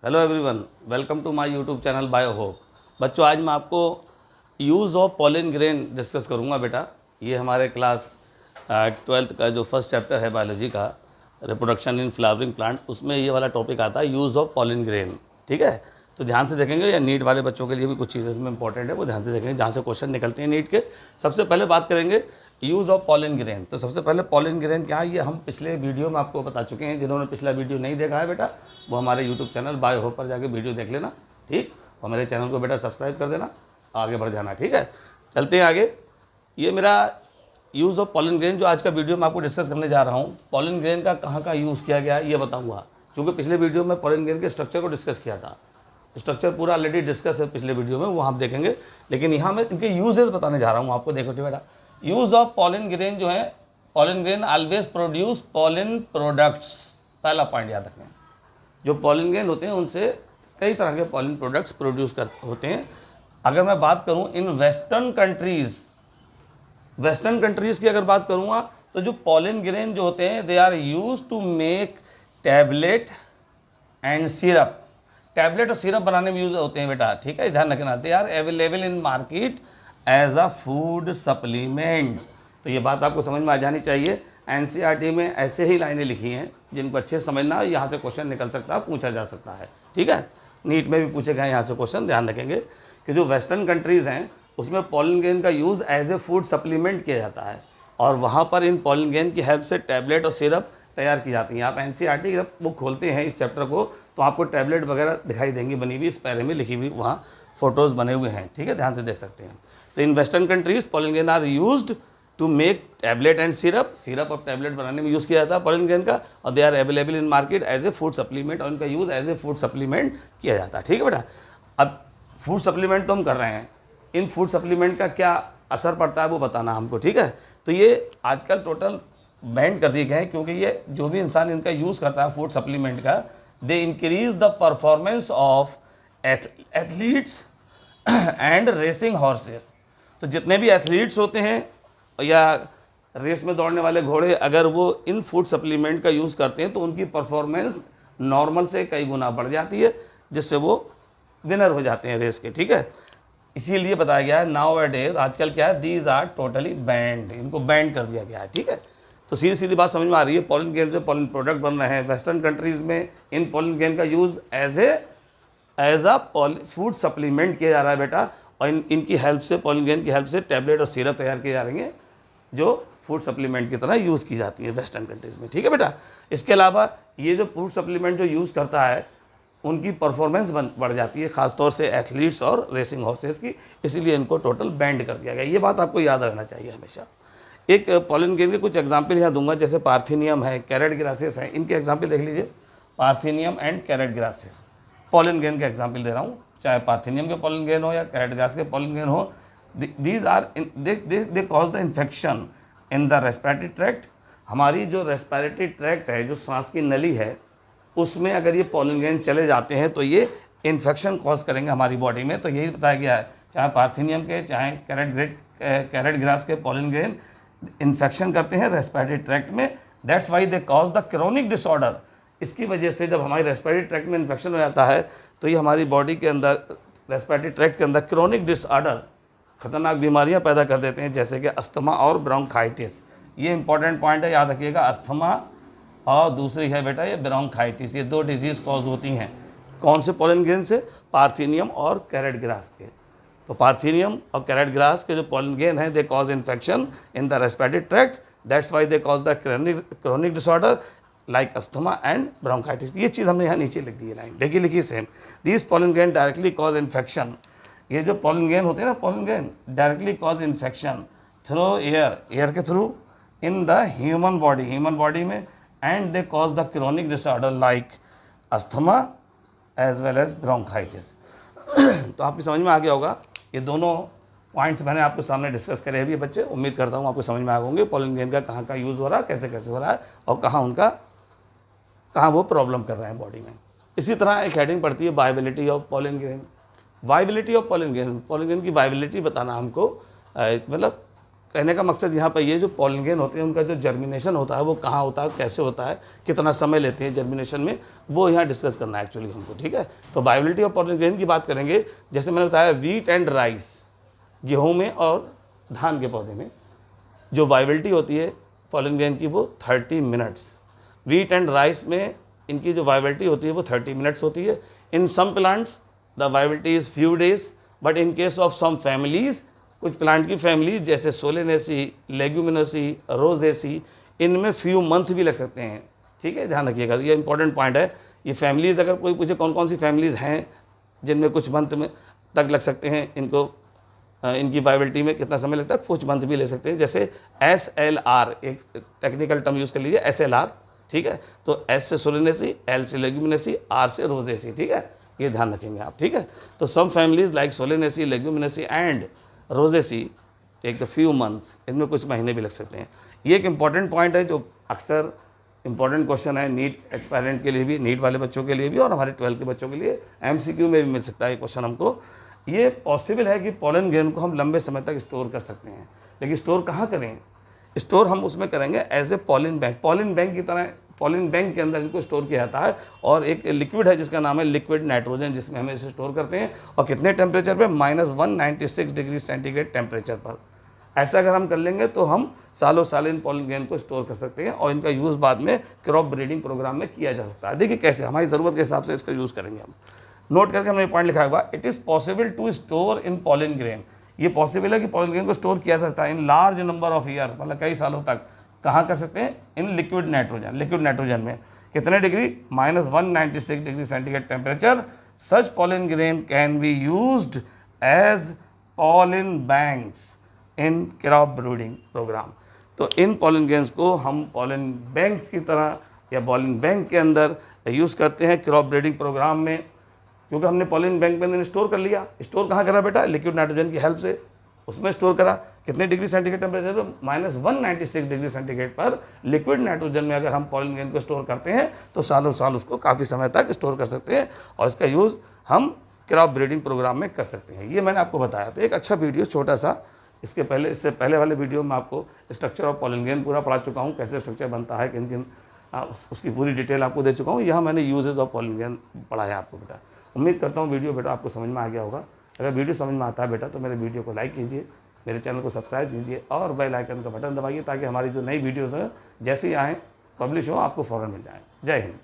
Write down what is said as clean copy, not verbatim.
Hello everyone, welcome to my YouTube channel bio hope. बच्चों, आज मैं आपको use of pollen grain discuss करूंगा। बेटा, ये हमारे क्लास 12th का जो फर्स्ट चैप्टर है बायोलॉजी का, रिप्रोडक्शन इन फ्लावरिंग प्लांट, उसमें ये वाला टॉपिक आता है, यूज़ ऑफ पॉलन ग्रेन। ठीक है, तो ध्यान से देखेंगे। या नीट वाले बच्चों के लिए भी कुछ चीज़ें इसमें इंपॉर्टेंट है, वो ध्यान से देखेंगे जहाँ से क्वेश्चन निकलते हैं नीट के। सबसे पहले बात करेंगे यूज़ ऑफ पॉलन ग्रेन। तो सबसे पहले पॉलन ग्रेन क्या है, ये हम पिछले वीडियो में आपको बता चुके हैं। जिन्होंने पिछला वीडियो नहीं देखा है बेटा, वो हमारे यूट्यूब चैनल बायो होप पर जाके वीडियो देख लेना। ठीक, और मेरे चैनल को बेटा सब्सक्राइब कर देना, आगे बढ़ जाना। ठीक है, चलते हैं आगे। ये मेरा यूज़ ऑफ पॉलन ग्रेन जो आज का वीडियो मैं आपको डिस्कस करने जा रहा हूँ, पॉलन ग्रेन का कहाँ कहाँ यूज़ किया गया है ये बताऊँगा। क्योंकि पिछले वीडियो में पॉलन ग्रेन के स्ट्रक्चर को डिस्कस किया था। स्ट्रक्चर पूरा ऑलरेडी डिस्कस है पिछले वीडियो में, वो आप देखेंगे। लेकिन यहाँ मैं इनके यूजेस बताने जा रहा हूँ आपको। देखो बेटा, यूज़ ऑफ पॉलन ग्रेन जो है, pollen grain always produce pollen products. पहला पॉइंट याद रखना, जो पॉलन ग्रेन होते हैं उनसे कई तरह के पॉलन प्रोडक्ट्स प्रोड्यूस होते हैं। अगर मैं बात करूँ इन वेस्टर्न कंट्रीज़ की अगर बात करूँगा, तो जो पॉलन ग्रेन जो होते हैं, they are use to make tablet and syrup. Tablet और सिरप बनाने में यूज़ होते हैं बेटा। ठीक है, ध्यान रखना। They are available in market as a food supplement. तो ये बात आपको समझ में आ जानी चाहिए। एनसीईआरटी में ऐसे ही लाइनें लिखी हैं जिनको अच्छे समझना, यहाँ से क्वेश्चन निकल सकता है, पूछा जा सकता है। ठीक है, नीट में भी पूछे गए यहाँ से क्वेश्चन। ध्यान रखेंगे कि जो वेस्टर्न कंट्रीज़ हैं उसमें पॉलन ग्रेन का use as a food supplement किया जाता है, और वहाँ पर इन पॉलन ग्रेन की हेल्प से टैबलेट और सिरप तैयार की जाती हैं। आप एनसीईआरटी की बुक खोलते हैं इस चैप्टर को, तो आपको टैबलेट वगैरह दिखाई देंगी बनी हुई, इस पैरे में लिखी हुई, वहाँ फोटोज़ बने हुए हैं। ठीक है, ध्यान से देख सकते हैं। तो in western countries pollen grain are used to make tablet and syrup. Syrup और टैबलेट बनाने में यूज़ किया जाता है पॉलन ग्रेन का, और they are available in market as a food supplement, और इनका use as a food supplement किया जाता है। ठीक है बेटा, अब फूड सप्लीमेंट तो हम कर रहे हैं, इन फूड सप्लीमेंट का क्या असर पड़ता है वो बताना हमको। ठीक है, तो ये आजकल टोटल बैंड कर दिए गए हैं, क्योंकि ये जो भी इंसान इनका यूज़ करता है फूड सप्लीमेंट का, they increase the performance of athletes and racing horses. तो जितने भी एथलीट्स होते हैं या रेस में दौड़ने वाले घोड़े, अगर वो इन फूड सप्लीमेंट का यूज़ करते हैं तो उनकी परफॉर्मेंस नॉर्मल से कई गुना बढ़ जाती है, जिससे वो विनर हो जाते हैं रेस के। ठीक है, इसीलिए बताया गया है नाउ डेज, आजकल क्या है, दीज आर टोटली बैंड, इनको बैंड कर दिया गया है। ठीक है, तो सीधी सीधी बात समझ में आ रही है। पॉलन ग्रेन से पॉलन प्रोडक्ट बन रहे हैं। वेस्टर्न कंट्रीज़ में इन पॉलन ग्रेन का use as a food supplement किया जा रहा है बेटा, और इनकी हेल्प से, पॉलन ग्रेन की हेल्प से टैबलेट और सिरप तैयार किए जा रहे हैं, जो फूड सप्लीमेंट की तरह यूज़ की जाती है वेस्टर्न कंट्रीज़ में। ठीक है बेटा, इसके अलावा ये जो फूड सप्लीमेंट जो यूज़ करता है, उनकी परफॉर्मेंस बढ़ जाती है, ख़ासतौर से एथलीट्स और रेसिंग हॉर्सेस की, इसीलिए इनको टोटल बैंड कर दिया गया। ये बात आपको याद रखना चाहिए हमेशा। एक पॉलन ग्रेन के कुछ एग्जाम्पल यहाँ दूंगा, जैसे पार्थिनियम है, कैरेट ग्रासेस है, इनके एग्जाम्पल देख लीजिए। Parthenium and carrot grasses, pollen grain का एग्जाम्पल दे रहा हूँ, चाहे पार्थिनियम के पॉलन ग्रेन हो या कैरेट ग्रास के पॉलन ग्रेन हो। These are they cause the infection in the respiratory tract. हमारी जो रेस्पिरेटरी ट्रैक्ट है, जो सांस की नली है, उसमें अगर ये पॉलन ग्रेन चले जाते हैं तो ये इन्फेक्शन कॉज करेंगे हमारी बॉडी में। तो यही बताया गया है, चाहे पार्थिनियम के चाहे कैरेट ग्रास के पॉलन ग्रेन इन्फेक्शन करते हैं रेस्पिरेटरी ट्रैक्ट में। That's why they cause the chronic disorder. इसकी वजह से जब हमारी रेस्पिरेटरी ट्रैक्ट में इन्फेक्शन हो जाता है, तो ये हमारी बॉडी के अंदर, रेस्पिरेटरी ट्रैक्ट के अंदर क्रोनिक डिसऑर्डर, खतरनाक बीमारियां पैदा कर देते हैं, जैसे कि अस्थमा और ब्रोंकाइटिस। ये इंपॉर्टेंट पॉइंट है, याद रखिएगा। अस्थमा और दूसरी है बेटा ये ब्रोंकाइटिस, ये दो डिजीज़ कॉज होती हैं। कौन से पॉलन ग्रेन से? पार्थिनियम और कैरेट ग्रास के। तो पार्थिनियम और कैरेट ग्रास के जो पॉलन ग्रेन हैं, they cause infection in the respiratory tract, that's why they cause the chronic disorder like asthma and bronchitis. ये चीज़ हमने यहाँ नीचे लिख दी है, लाइन देखिए, लिखिए same. These pollen grain directly cause infection. ये जो पॉलन ग्रेन होते हैं ना, pollen grain directly cause infection through air के through in the human body में, and they cause the chronic disorder like asthma as well as bronchitis. तो आपकी समझ में आ गया होगा। ये दोनों पॉइंट्स मैंने आपके सामने डिस्कस करे अभी बच्चे, उम्मीद करता हूँ आपको समझ में आ होंगे पॉलन ग्रेन का कहाँ यूज़ हो रहा है, कैसे कैसे हो रहा है, और कहाँ वो प्रॉब्लम कर रहे हैं बॉडी में। इसी तरह एक हेडिंग पड़ती है viability of pollen grain. Viability of pollen grain की वायबिलिटी बताना हमको, मतलब कहने का मकसद यहाँ पर ये जो पॉलन ग्रेन होते हैं उनका जो जर्मिनेशन होता है वो कहाँ होता है, कैसे होता है, कितना समय लेते हैं जर्मिनेशन में, वो यहाँ डिस्कस करना है एक्चुअली हमको, ठीक है। तो वायबिलिटी ऑफ पॉलन ग्रेन की बात करेंगे। जैसे मैंने बताया वीट एंड राइस, गेहूँ में और धान के पौधे में जो वायबिलिटी होती है पॉलन ग्रेन की वो 30 मिनट्स। वीट एंड राइस में इनकी जो वायबिलिटी होती है वो 30 मिनट्स होती है। In some plants the viability is few days, but in case of some families, कुछ प्लांट की फैमिली जैसे सोलेनेसी, लेग्यूमिनोसी, रोजेसी, इनमें फ्यू मंथ भी लग सकते हैं, ठीक है, ध्यान रखिएगा, ये इंपॉर्टेंट पॉइंट है। ये फैमिलीज़ अगर कोई पूछे कौन कौन सी फैमिलीज़ हैं जिनमें कुछ मंथ में तक लग सकते हैं, इनको इनकी वायबिलिटी में कितना समय लगता है, कुछ मंथ भी ले सकते हैं। जैसे SLR, एक टेक्निकल टर्म यूज़ कर लीजिए, SLR, ठीक है। तो S से सोलेनेसी, L से लेग्यूमिनेसी, R से रोजेसी, ठीक है, ये ध्यान रखेंगे आप, ठीक है। तो some families like solanaceae, leguminosae and rosaceae take the few months, इनमें कुछ महीने भी लग सकते हैं। ये एक इंपॉर्टेंट पॉइंट है जो अक्सर इंपॉर्टेंट क्वेश्चन है नीट एक्सपेरेंट के लिए भी, नीट वाले बच्चों के लिए भी और हमारे 12th के बच्चों के लिए MCQ में भी मिल सकता है ये क्वेश्चन हमको। ये पॉसिबल है कि पॉलन ग्रेन को हम लंबे समय तक स्टोर कर सकते हैं, लेकिन स्टोर कहाँ करें, स्टोर हम उसमें करेंगे as a pollen bank, pollen bank की तरह। पॉलिन बैंक के अंदर इनको स्टोर किया जाता है और एक लिक्विड है जिसका नाम है लिक्विड नाइट्रोजन, जिसमें हम इसे स्टोर करते हैं। और कितने टेम्परेचर पे, -196 डिग्री सेंटीग्रेड टेम्परेचर पर। ऐसा अगर हम कर लेंगे तो हम सालों साल इन पॉलन ग्रेन को स्टोर कर सकते हैं और इनका यूज़ बाद में क्रॉप ब्रीडिंग प्रोग्राम में किया जा सकता है। देखिए कैसे, हमारी ज़रूरत के हिसाब से इसका यूज़ करेंगे हम। नोट करके हमने पॉइंट लिखा हुआ, it is possible to store in pollen grain. ये पॉसिबल है कि पॉलन ग्रेन को स्टोर किया जा सकता है in large number of year, मतलब कई सालों तक। कहाँ कर सकते हैं, in liquid nitrogen, liquid nitrogen में कितने degree, -196 degree centigrade temperature. Such pollen grain can be used as pollen banks in crop breeding programme. तो इन पॉलन ग्रेन्स को हम पॉलन बैंक की तरह या पॉलन बैंक के अंदर यूज़ करते हैं क्रॉप ब्रीडिंग प्रोग्राम में, क्योंकि हमने पॉलन बैंक में स्टोर कर लिया। स्टोर कहाँ करा बेटा, लिक्विड नाइट्रोजन की हेल्प से उसमें स्टोर करा। कितने डिग्री सेंटीग्रेड टेम्परेचर पर, -196 डिग्री सेंटीग्रेड पर लिक्विड नाइट्रोजन में अगर हम पॉलन ग्रेन को स्टोर करते हैं तो सालों साल उसको काफ़ी समय तक स्टोर कर सकते हैं और इसका यूज़ हम क्रॉप ब्रीडिंग प्रोग्राम में कर सकते हैं। ये मैंने आपको बताया। तो एक अच्छा वीडियो छोटा सा, इससे पहले वाले वीडियो में आपको स्ट्रक्चर ऑफ पॉलन ग्रेन पूरा पढ़ा चुका हूँ, कैसे स्ट्रक्चर बनता है, किन किन उसकी पूरी डिटेल आपको दे चुका हूँ। यहाँ मैंने यूजेज ऑफ पॉलन ग्रेन पढ़ाया आपको बेटा। उम्मीद करता हूँ वीडियो बेटा आपको समझ में आ गया होगा। अगर वीडियो समझ में आता है बेटा तो मेरे वीडियो को लाइक कीजिए, मेरे चैनल को सब्सक्राइब कीजिए और बेल आइकन का बटन दबाइए ताकि हमारी जो नई वीडियोज़ हैं जैसे ही आएँ पब्लिश हो आपको फ़ौरन मिल जाए। जय हिंद।